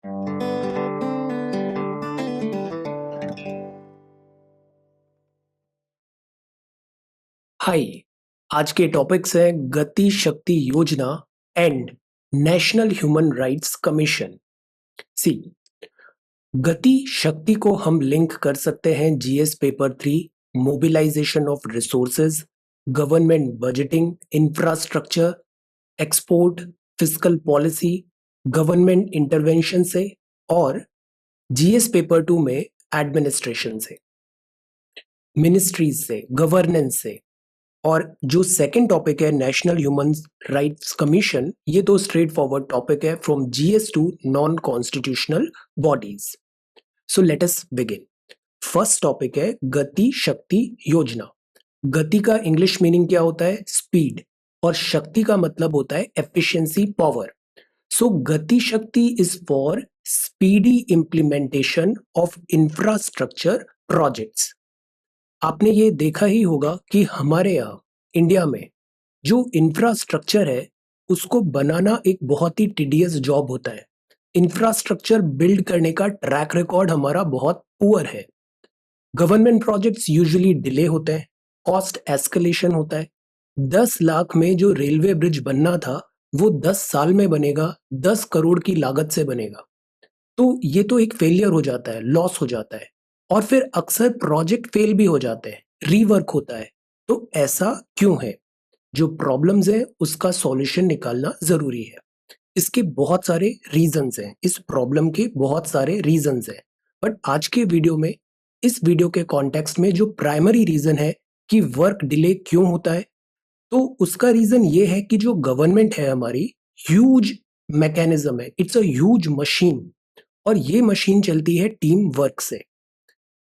हाय। आज के टॉपिक्स है गति शक्ति योजना and national human rights commission. See, Gati Shakti को हम लिंक कर सकते हैं GS paper 3, mobilisation of resources, government budgeting, infrastructure, export, fiscal policy, government intervention से, और जीएस पेपर 2 में एडमिनिस्ट्रेशन से, मिनिस्ट्रीज से, गवर्नेंस से। और जो सेकंड टॉपिक है नेशनल ह्यूमन राइट्स कमीशन, ये तो स्ट्रेट फॉरवर्ड टॉपिक है from GS two non constitutional bodies. So let us begin. First topic है गति शक्ति योजना। गति का इंग्लिश मीनिंग क्या होता है? स्पीड। और शक्ति का मतलब होता है एफिशिएंसी, पावर। सो गति शक्ति is for speedy implementation of infrastructure projects. आपने ये देखा ही होगा कि हमारे यहाँ इंडिया में जो इंफ्रास्ट्रक्चर है उसको बनाना एक बहुत ही टिडियस जॉब होता है। इंफ्रास्ट्रक्चर बिल्ड करने का ट्रैक रिकॉर्ड हमारा बहुत पुअर है। गवर्नमेंट प्रोजेक्ट्स यूजुअली डिले होते हैं, कॉस्ट एस्केलेशन होता है। 10 लाख में जो रेलवे ब्रिज बनना था वो 10 साल में बनेगा, 10 करोड़ की लागत से बनेगा। तो ये तो एक फेलियर हो जाता है, लॉस हो जाता है। और फिर अक्सर प्रोजेक्ट फेल भी हो जाते हैं, रीवर्क होता है। तो ऐसा क्यों है? जो प्रॉब्लम्स है उसका सॉल्यूशन निकालना जरूरी है। इसके बहुत सारे रीजंस हैं, इस प्रॉब्लम के बहुत सारे रीजंस हैं। बट आज के वीडियो में, इस वीडियो के कॉन्टेक्स्ट में जो प्राइमरी रीजन है कि वर्क डिले क्यों होता है, तो उसका रीजन ये है कि जो गवर्नमेंट है हमारी, ह्यूज मैकेनिज्म है, इट्स अ ह्यूज मशीन। और ये मशीन चलती है टीम वर्क से।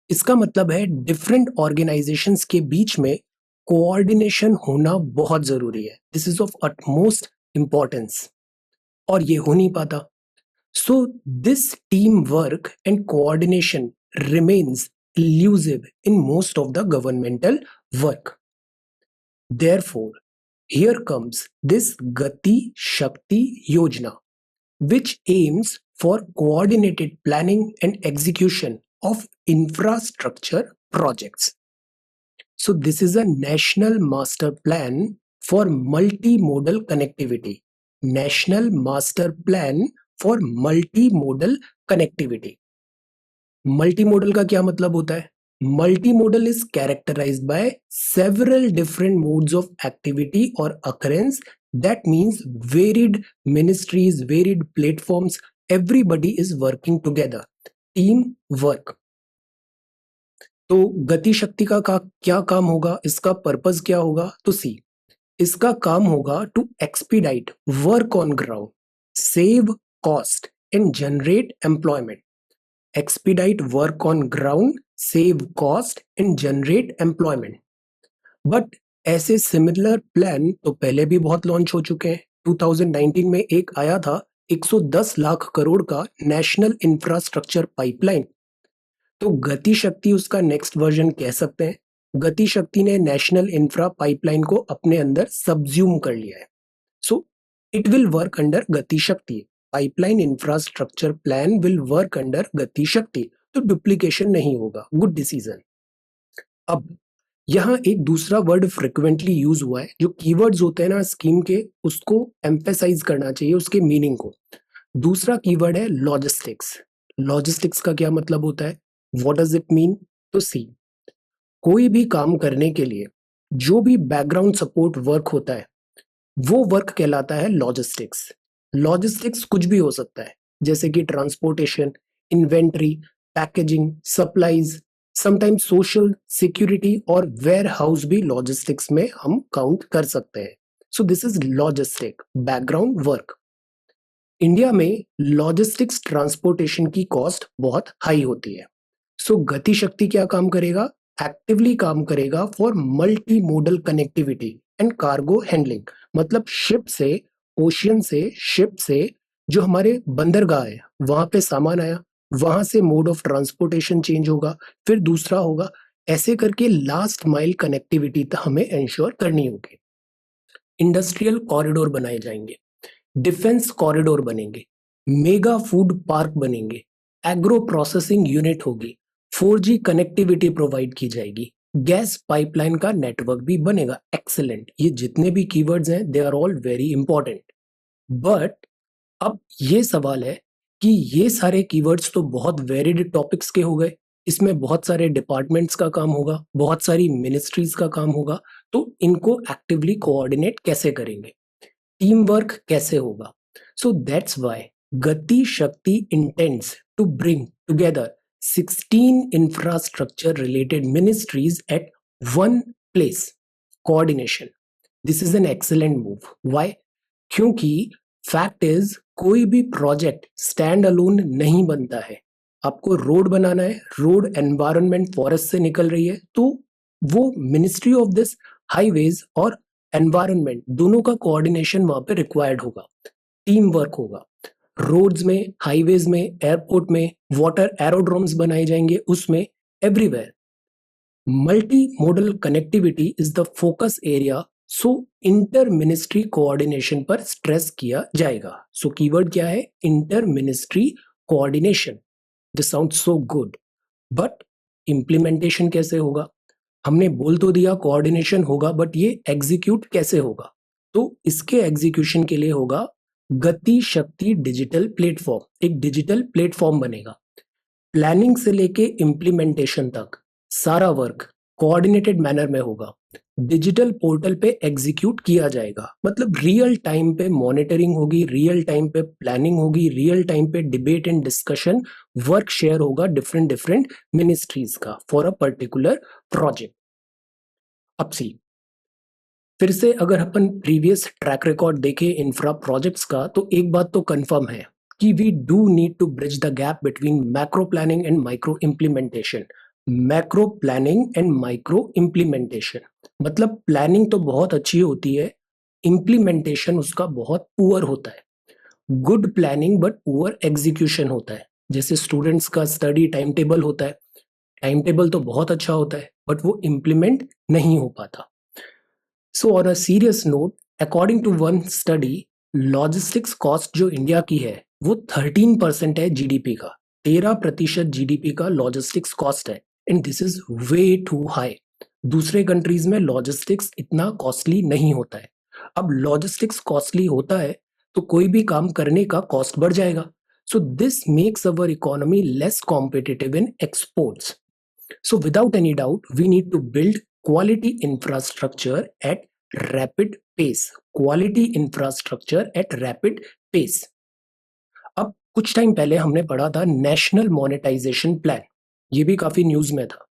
इसका मतलब है डिफरेंट ऑर्गेनाइजेशंस के बीच में कोऑर्डिनेशन होना बहुत जरूरी है। This is of utmost importance, और ये हो नहीं पाता। So this team work and coordination remains elusive in most of the governmental work. Therefore, here comes this Gati Shakti Yojana, which aims for coordinated planning and execution of infrastructure projects. So this is a national master plan for multimodal connectivity. National master plan for multimodal connectivity. Multimodal का क्या मतलब होता है? Multimodal is characterised by several different modes of activity और occurrence. That means varied ministries, varied platforms, everybody is working together, team work. तो गति शक्ति का क्या काम होगा? इसका पर्पस क्या होगा? तो सी, इसका काम होगा to expedite work on ground, save cost and generate employment. expedite work on ground, save cost and generate employment. But ऐसे सिमिलर प्लान तो पहले भी बहुत लॉन्च हो चुके हैं। 2019 में एक आया था 110 लाख करोड़ का नेशनल इंफ्रास्ट्रक्चर पाइपलाइन। तो गति शक्ति उसका नेक्स्ट वर्जन कह सकते हैं। गति शक्ति ने नेशनल इंफ्रा पाइपलाइन को अपने अंदर सब्ज्यूम कर लिया है। So it will work under गति शक्ति। Pipeline infrastructure plan will work under गति शक्ति। तो डुप्लीकेशन नहीं होगा। Good decision. अब यहाँ एक दूसरा वर्ड फ्रिक्वेंटली यूज हुआ है, जो कीवर्ड्स होते हैं ना स्कीम के, उसको एम्फेसाइज करना चाहिए, उसके मीनिंग को। दूसरा कीवर्ड है लॉजिस्टिक्स। लॉजिस्टिक्स का क्या मतलब होता है? What does it mean? तो सी, कोई भी काम करने के लिए जो भी बैकग्राउंड सपोर्ट वर्क होता है वो वर्क कहलाता है लॉजिस्टिक्स। लॉजिस्टिक्स कुछ भी हो सकता है, जैसे कि transportation, inventory, packaging, supplies, sometimes social security और वेयर हाउस भी लॉजिस्टिक्स में हम काउंट कर सकते हैं। So this is logistic, background work. India में लॉजिस्टिक्स ट्रांसपोर्टेशन की कॉस्ट बहुत हाई होती है। सो गति शक्ति क्या काम करेगा? एक्टिवली काम करेगा for multi modal connectivity and cargo handling. मतलब शिप से, ओशियन से, शिप से जो हमारे बंदरगाह है वहां पे सामान आया, वहां से मोड ऑफ ट्रांसपोर्टेशन चेंज होगा, फिर दूसरा होगा, ऐसे करके लास्ट माइल कनेक्टिविटी हमें इंश्योर करनी होगी। इंडस्ट्रियल कॉरिडोर बनाए जाएंगे, डिफेंस कॉरिडोर बनेंगे, मेगा फूड पार्क बनेंगे, एग्रो प्रोसेसिंग यूनिट होगी, 4G कनेक्टिविटी प्रोवाइड की जाएगी, गैस पाइपलाइन का नेटवर्क भी बनेगा। एक्सेलेंट। ये जितने भी कीवर्ड्स हैं they are all very important. But अब ये सवाल है कि ये सारे कीवर्ड्स तो बहुत वेरिड टॉपिक्स के हो गए, इसमें बहुत सारे डिपार्टमेंट्स का काम होगा, बहुत सारी मिनिस्ट्रीज का काम होगा, तो इनको एक्टिवली कोऑर्डिनेट कैसे करेंगे, टीम वर्क कैसे होगा? So that's why Gati Shakti intends to bring together 16 infrastructure related ministries at one place. Coordination. This is an excellent move. Why? क्योंकि फैक्ट इज कोई भी प्रोजेक्ट स्टैंड अलोन नहीं बनता है। आपको रोड बनाना है, रोड एनवायरनमेंट फॉरेस्ट से निकल रही है, तो वो मिनिस्ट्री ऑफ दिस हाईवेज और एनवायरनमेंट दोनों का कोऑर्डिनेशन वहां पे रिक्वायर्ड होगा, टीम वर्क होगा। रोड्स में, हाईवेज में, एयरपोर्ट में, वाटर एरोड्रोम्स बनाए जाएंगे, उसमें everywhere multi modal connectivity is the focus area. So inter ministry coordination पर स्ट्रेस किया जाएगा। सो कीवर्ड क्या है? Inter ministry coordination. This sound so good, but implementation कैसे होगा? हमने बोल तो दिया कोऑर्डिनेशन होगा, बट ये एग्जीक्यूट कैसे होगा? तो इसके एग्जीक्यूशन के लिए होगा गति शक्ति डिजिटल प्लेटफॉर्म। एक डिजिटल प्लेटफॉर्म बनेगा, प्लानिंग से लेके इम्प्लीमेंटेशन तक सारा वर्क कोऑर्डिनेटेड मैनर में होगा, डिजिटल पोर्टल पे एग्जीक्यूट किया जाएगा। मतलब रियल टाइम पे मॉनिटरिंग होगी, रियल टाइम पे प्लानिंग होगी, रियल टाइम पे debate and discussion, work share होगा डिफरेंट डिफरेंट मिनिस्ट्रीज का फॉर अ पर्टिकुलर प्रोजेक्ट। अब सी फिर से अगर अपन प्रीवियस ट्रैक रिकॉर्ड देखें इंफ्रा प्रोजेक्ट्स का, तो एक बात तो कंफर्म है कि we do need to bridge the gap between macro planning and micro implementation. Macro planning and micro implementation मतलब प्लानिंग तो बहुत अच्छी होती है, इम्प्लीमेंटेशन उसका बहुत पुअर होता है। Good planning but poor execution होता है। जैसे स्टूडेंट्स का स्टडी टाइम टेबल होता है, टाइम टेबल तो बहुत अच्छा होता है, बट वो इम्प्लीमेंट नहीं हो पाता। So on a serious note, according to one study, logistics cost जो इंडिया की है वो 13% है जीडीपी का। 13% जीडीपी का लॉजिस्टिक्स कॉस्ट है, and this is way too high. दूसरे कंट्रीज में लॉजिस्टिक्स इतना कॉस्टली नहीं होता है। अब लॉजिस्टिक्स कॉस्टली होता है तो कोई भी काम करने का कॉस्ट बढ़ जाएगा। So this makes our economy less competitive in exports. So without any doubt, we need to build quality infrastructure at rapid pace. Quality infrastructure at rapid pace. अब कुछ टाइम पहले हमने पढ़ा था नेशनल मोनेटाइजेशन प्लान, ये भी काफी news में था।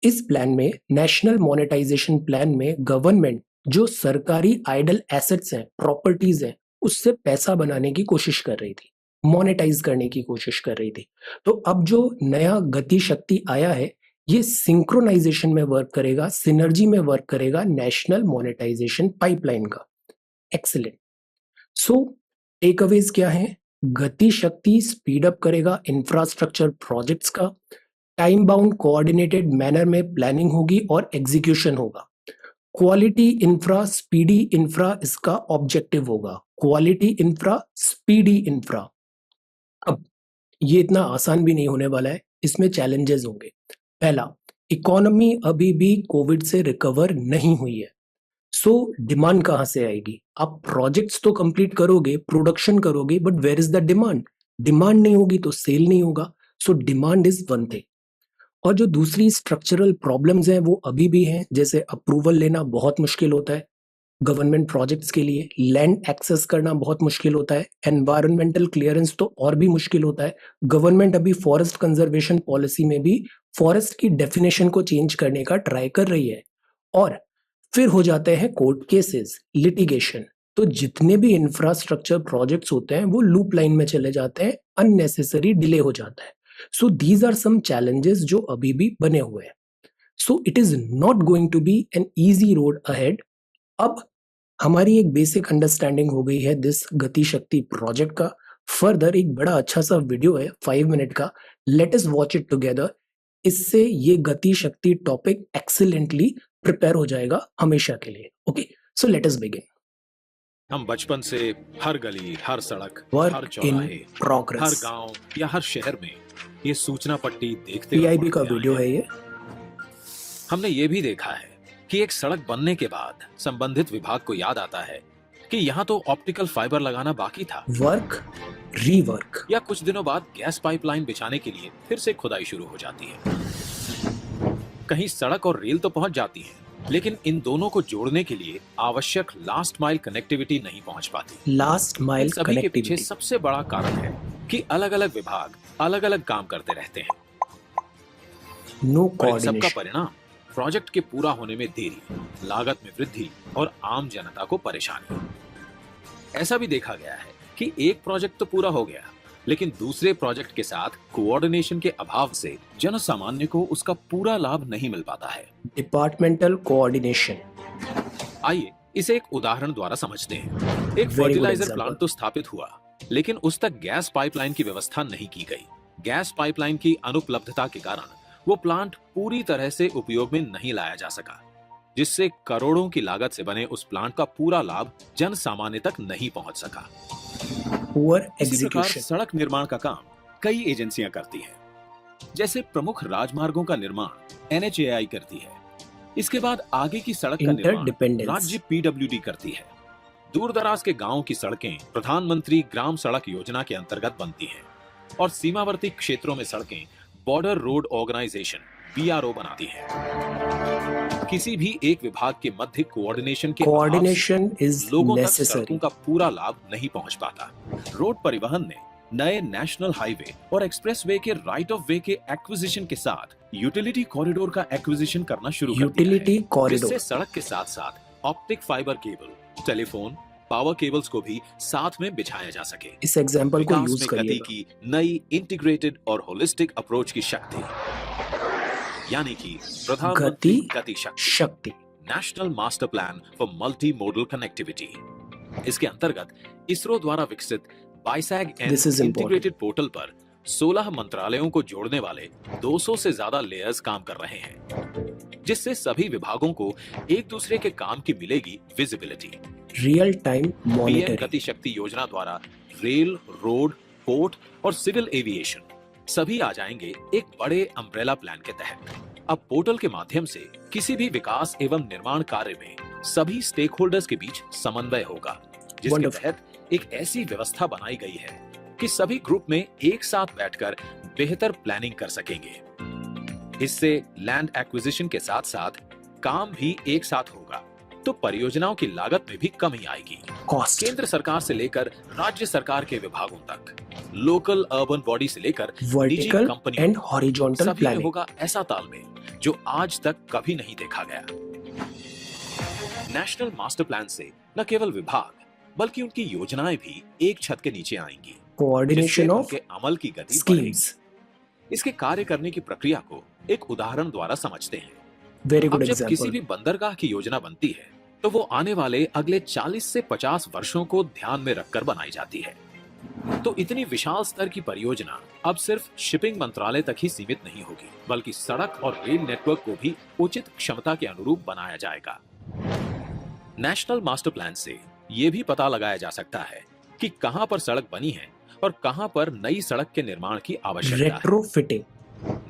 इस प्लान में, नेशनल मोनेटाइजेशन प्लान में, गवर्नमेंट जो सरकारी आइडल एसेट्स हैं, प्रॉपर्टीज हैं, उससे पैसा बनाने की कोशिश कर रही थी, मोनेटाइज करने की कोशिश कर रही थी। तो अब जो नया गति शक्ति आया है, ये सिंक्रोनाइजेशन में वर्क करेगा, सिनर्जी में वर्क करेगा नेशनल मोनेटाइजेशन पाइपलाइन का। एक्सीलेंट। सो टेक अवेज क्या है? गति शक्ति स्पीड अप करेगा इंफ्रास्ट्रक्चर प्रोजेक्ट्स का, टाइम बाउंड कोऑर्डिनेटेड मैनर में प्लानिंग होगी और एग्जीक्यूशन होगा। क्वालिटी इंफ्रा, स्पीडी इंफ्रा इसका ऑब्जेक्टिव होगा। Quality infra, speedy infra. अब ये इतना आसान भी नहीं होने वाला है, इसमें चैलेंजेस होंगे। पहला, इकोनॉमी अभी भी कोविड से रिकवर नहीं हुई है। सो डिमांड कहां से आएगी? आप प्रोजेक्ट्स तो कंप्लीट करोगे, प्रोडक्शन करोगे, but where is the demand? Demand नहीं होगी तो सेल नहीं होगा। So demand is one thing. और जो दूसरी स्ट्रक्चरल प्रॉब्लम्स हैं वो अभी भी हैं, जैसे अप्रूवल लेना बहुत मुश्किल होता है गवर्नमेंट प्रोजेक्ट्स के लिए, लैंड एक्सेस करना बहुत मुश्किल होता है, एनवायरमेंटल क्लियरेंस तो और भी मुश्किल होता है। गवर्नमेंट अभी फॉरेस्ट कंजर्वेशन पॉलिसी में भी फॉरेस्ट की डेफिनेशन को चेंज करने का ट्राई कर रही है, और फिर हो जाते हैं कोर्ट केसेस, लिटिगेशन। तो जितने भी इंफ्रास्ट्रक्चर प्रोजेक्ट्स होते हैं वो लूप लाइन में चले जाते हैं, अननेसेसरी डिले हो जाता है। So these are some challenges जो अभी भी बने हुए हैं। So it is not going to be an easy road ahead. अब हमारी एक बेसिक अंडरस्टैंडिंग हो गई है दिस गति शक्ति प्रोजेक्ट का। फर्दर एक बड़ा अच्छा सा वीडियो है 5 मिनट का, let us watch it together. इससे ये गति शक्ति टॉपिक एक्सीलेंटली प्रिपेयर हो जाएगा हमेशा के लिए। Okay, so let us begin. हम बचपन से हर गली, हर सड़क, हर वर्क इन चौराहे, हर प्रोग्रेस। गांव या हर शहर में ये सूचना पट्टी देखते और पीआईबी का पढ़ते आए वीडियो हैं। है ये। हमने ये भी देखा है कि एक सड़क बनने के बाद संबंधित विभाग को याद आता है कि यहाँ तो ऑप्टिकल फाइबर लगाना बाकी था, वर्क रीवर्क। या कुछ दिनों बाद गैस पाइपलाइन बिछाने के लिए फिर से खुदाई शुरू हो जाती है। कहीं सड़क और रेल तो पहुंच जाती है, लेकिन इन दोनों को जोड़ने के लिए आवश्यक लास्ट माइल कनेक्टिविटी नहीं पहुंच पाती। लास्ट इन माइल सभी के पीछे कनेक्टिविटी। सबसे बड़ा कारण है कि अलग अलग विभाग अलग अलग काम करते रहते हैं, नो और इन सबका कोऑर्डिनेशन। परिणाम प्रोजेक्ट के पूरा होने में देरी, लागत में वृद्धि और आम जनता को परेशानी। ऐसा भी देखा गया है कि एक प्रोजेक्ट तो पूरा हो गया, लेकिन दूसरे प्रोजेक्ट के साथ कोऑर्डिनेशन के अभाव से जन सामान्य को उसका पूरा लाभ नहीं मिल पाता है। Departmental coordination. आइए इसे एक उदाहरण द्वारा समझते हैं। एक good फर्टिलाइजर example. प्लांट तो स्थापित हुआ, लेकिन उस तक गैस पाइपलाइन की व्यवस्था नहीं की गई। गैस पाइपलाइन की अनुपलब्धता के कारण वो प्लांट पूरी तरह से उपयोग में नहीं लाया जा सका, जिससे करोड़ों की लागत से बने उस प्लांट का पूरा लाभ जन सामान्य तक नहीं पहुंच सका। पुअर इसी प्रकार एग्जीक्यूशन। सड़क निर्माण का काम कई एजेंसियां करती हैं। जैसे प्रमुख राजमार्गों का निर्माण NHAI करती है। इसके बाद आगे की सड़क का निर्माण इंटरडिपेंडेंस। राज्य PWD करती है। दूर दराज के गांवों की सड़कें प्रधानमंत्री ग्राम सड़क योजना के अंतर्गत बनती हैं, और सीमावर्ती क्षेत्रों में सड़कें बॉर्डर रोड ऑर्गेनाइजेशन BRO बनाती है। किसी भी एक विभाग के मध्य कोऑर्डिनेशन के अभाव से कोऑर्डिनेशन इज लोगों तक नेसेसरी। सड़कों का पूरा लाभ नहीं पहुंच पाता। रोड परिवहन ने नए नेशनल हाईवे और एक्सप्रेसवे के राइट ऑफ वे के एक्विजिशन के साथ यूटिलिटी कॉरिडोर का एक्विजिशन करना शुरू कर दिया है, यूटिलिटी कॉरिडोर। जिससे सड़क के साथ साथ optic fibre cable, telephone, power cables को भी साथ में बिछाया जा सके। इस एग्जांपल को विकास यूज में गति करिएगा। की नई इंटीग्रेटेड और होलिस्टिक अप्रोच की शक्ति, यानी कि प्रधानमंत्री गति शक्ति, शक्ति। National master plan for multi modal connectivity. इसके अंतर्गत इसरो द्वारा विकसित बाइसैग This is important. Integrated portal पर 16 मंत्रालयों को जोड़ने वाले 200 से ज्यादा लेयर्स काम कर रहे हैं, जिससे सभी विभागों को एक दूसरे के काम की मिलेगी visibility. Real time PM monitoring. गति शक्ति योजना द्वारा रेल, रोड, पोर्ट और सिविल एविएशन सभी आ जाएंगे एक बड़े अम्ब्रेला प्लान के तहत। अब पोर्टल के माध्यम से किसी भी विकास एवं निर्माण कार्य में सभी स्टेक होल्डर्स के बीच समन्वय होगा, जिसके Wonderful. तहत एक ऐसी व्यवस्था बनाई गई है कि सभी ग्रुप में एक साथ बैठकर बेहतर प्लानिंग कर सकेंगे। इससे लैंड एक्विजिशन के साथ साथ काम भी एक साथ होगा, तो परियोजनाओं की लागत में भी कमी आएगी। कॉस्ट। केंद्र सरकार से लेकर राज्य सरकार के विभागों तक, लोकल अर्बन बॉडी से लेकर निजी वर्टिकल कंपनियों एंड तक, हॉरिजॉन्टल सभी में प्लानिंग। होगा ऐसा तालमेल जो आज तक कभी नहीं देखा गया। नेशनल मास्टर प्लान से न केवल विभाग बल्कि उनकी योजनाएं भी एक छत के नीचे आएंगी, जिससे कोऑर्डिनेशन ऑफ उनके अमल की गति बढ़ेगी। स्कीम्स। इसके कार्य करने की प्रक्रिया को एक उदाहरण द्वारा समझते हैं। वेरी अब गुड जब किसी एग्जांपल। भी बंदरगाह की योजना बनती है, तो वो आने वाले अगले 40 से 50 वर्षों को ध्यान में रखकर बनाई जाती है। तो इतनी विशाल स्तर की परियोजना अब सिर्फ शिपिंग मंत्रालय तक ही सीमित नहीं होगी, बल्कि सड़क और रेल नेटवर्क को भी उचित क्षमता के अनुरूप बनाया जाएगा। नेशनल मास्टर प्लान से ये भी पता लगाया जा सकता है कि कहां पर सड़क बनी है और कहां पर नई सड़क के निर्माण की आवश्यकता है। रेट्रोफिटिंग।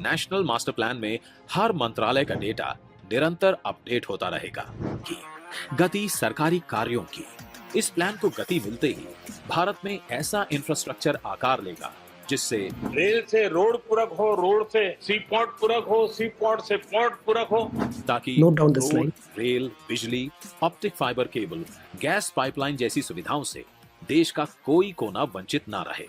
नेशनल मास्टर प्लान में हर मंत्रालय का डेटा निरंतर अपडेट होता रहेगा कि गति सरकारी कार्यों की। इस प्लान को गति मिलते ही भारत में ऐसा इंफ्रास्ट्रक्चर आकार लेगा जिससे रेल से रोड पूरक हो, रोड से सी पोर्ट पूरक हो, सी पोर्ट से पोर्ट पूरक हो। ताकि Note down this road, line. Rail, बिजली, optic fibre cable, gas pipeline जैसी सुविधाओं से देश का कोई कोना वंचित ना रहे।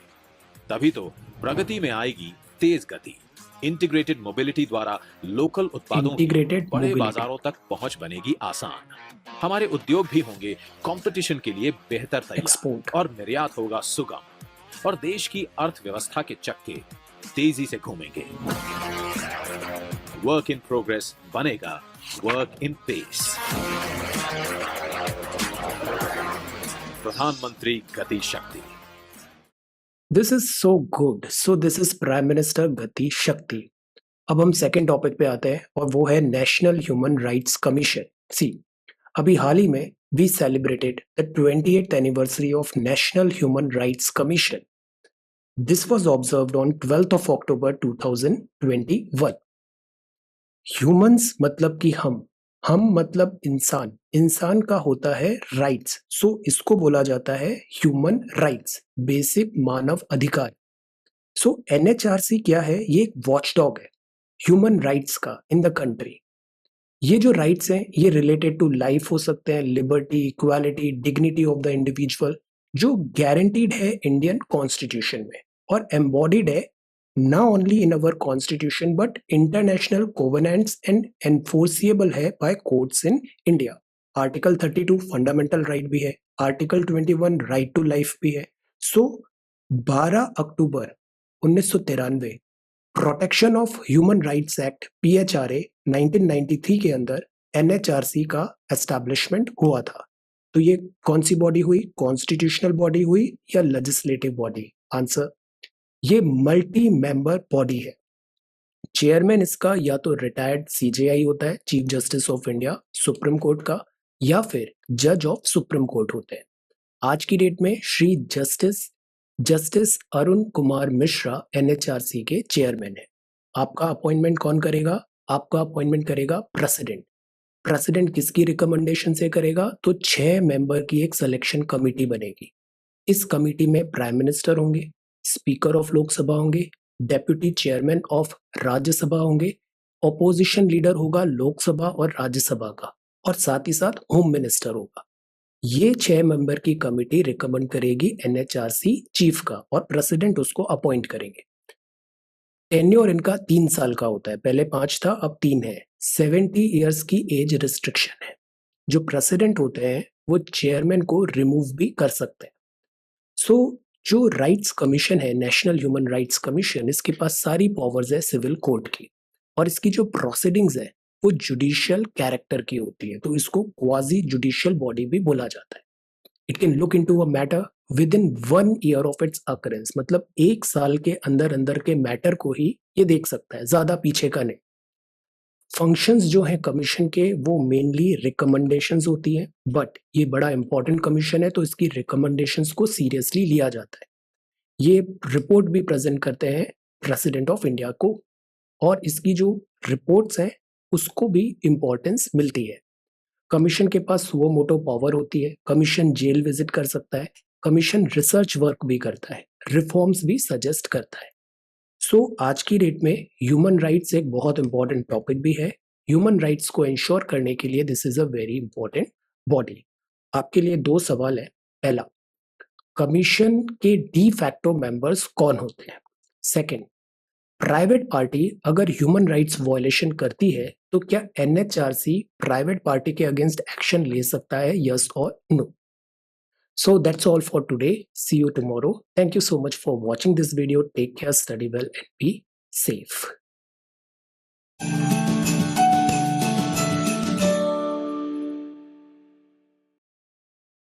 तभी तो प्रगति में आएगी तेज गति। इंटीग्रेटेड मोबिलिटी द्वारा लोकल उत्पादों की इंटीग्रेटेड बड़े मोबिलिटी। बाजारों तक पहुंच बनेगी आसान। हमारे उद्योग भी होंगे कंपटीशन के लिए बेहतर तैयार, एक्सपोर्ट। और निर्यात होगा सुगम, और देश की अर्थव्यवस्था के चक्के तेजी से घूमेंगे। वर्क इन प्रोग्रेस बनेगा वर्क इन पेस। प्रधानमंत्री गति शक्ति। This is so good. So this is prime minister गति शक्ति। अब हम सेकंड टॉपिक पे आते हैं और वो है National human rights commission. See, अभी हाल ही में we celebrated the 28th anniversary of National human rights Commission. This was observed on 12th of October 2021. Humans मतलब कि हम मतलब इंसान, इंसान का होता है राइट्स, सो इसको बोला जाता है ह्यूमन राइट्स, बेसिक मानव अधिकार. सो एनएचआरसी क्या है? ये एक वॉचडॉग है ह्यूमन राइट्स का इन द कंट्री. ये जो राइट्स हैं ये रिलेटेड टू लाइफ हो सकते हैं, liberty, equality, dignity of the individual, जो गारंटीड है इंडियन कॉन्स्टिट्यूशन में और एम्बॉडीड है ना only in our constitution but international covenants and enforceable है by courts in India. Article 32 fundamental right भी है, आर्टिकल 21 राइट टू लाइफ भी है. So 12 October 1993 protection of human rights act PHRA 1993 के अंदर NHRC का एस्टैब्लिशमेंट हुआ था. तो ये कौन सी बॉडी हुई? कॉन्स्टिट्यूशनल बॉडी हुई या लेजिस्लेटिव बॉडी? आंसर, ये मल्टी मेंबर बॉडी है. चेयरमैन इसका या तो रिटायर्ड CJI होता है, chief justice of India supreme court का, या फिर जज ऑफ सुप्रीम कोर्ट होते हैं. आज की डेट में श्री जस्टिस अरुण कुमार मिश्रा NHRC के चेयरमैन है. आपका अपॉइंटमेंट कौन करेगा? आपका अपॉइंटमेंट करेगा प्रेसिडेंट. प्रेसिडेंट किसकी रिकमेंडेशन से करेगा? तो 6 मेंबर की एक सिलेक्शन कमेटी बनेगी. इस कमेटी में प्राइम मिनिस्टर होंगे, स्पीकर ऑफ लोकसभा होंगे, डेप्यूटी चेयरमैन ऑफ राज्यसभा होंगे, ऑपोजिशन लीडर होगा लोकसभा और राज्यसभा का, और साथ ही साथ होम मिनिस्टर होगा. ये 6 मेंबर की कमेटी रिकमेंड करेगी NHRC चीफ का और प्रेसिडेंट उसको अपॉइंट करेंगे. टेन्योर इनका 3 साल का होता है, पहले 5 था अब 3 है. 70 इयर्स की एज रिस्ट्रिक्शन है. जो प्रेसिडेंट होते हैं वो चेयरमैन को रिमूव भी कर सकते हैं. सो जो राइट्स कमीशन है, नेशनल ह्यूमन राइट्स कमीशन, इसके पास सारी पावर्स है सिविल कोर्ट की, और इसकी जो प्रोसीडिंग्स है वो जुडिशियल कैरेक्टर की होती है. तो इसको क्वाजी जुडिशियल बॉडी भी बोला जाता है. It can look into a matter with in 1 year of its occurrence, मतलब 1 साल के अंदर अंदर के मैटर को ही ये देख सकता है, ज्यादा पीछे का नहीं. फंक्शंस जो हैं कमीशन के वो मेनली रिकमेंडेशंस होती हैं, बट ये बड़ा इंपॉर्टेंट कमीशन है तो इसकी रिकमेंडेशंस को सीरियसली लिया जाता है. ये रिपोर्ट भी प्रेजेंट करते हैं प्रेसिडेंट ऑफ इंडिया को, और इसकी जो रिपोर्ट्स हैं उसको भी इंपॉर्टेंस मिलती है. कमीशन के पास सुओ मोटो पावर होती है. कमीशन जेल विजिट कर सकता है, कमीशन रिसर्च वर्क भी करता है, रिफॉर्म्स भी सजेस्ट करता है. सो आज की डेट में ह्यूमन राइट्स एक बहुत इंपॉर्टेंट टॉपिक भी है. ह्यूमन राइट्स को इंश्योर करने के लिए this is a very important body. आपके लिए 2 सवाल है. पहला, कमीशन के डी फैक्टो मेंबर्स कौन होते हैं? सेकंड, प्राइवेट पार्टी अगर ह्यूमन राइट्स वायलेशन करती है तो क्या NHRC प्राइवेट पार्टी के अगेंस्ट एक्शन ले सकता है, यस और no? So that's all for today. See you tomorrow. Thank you so much for watching this video. Take care, study well, and be safe.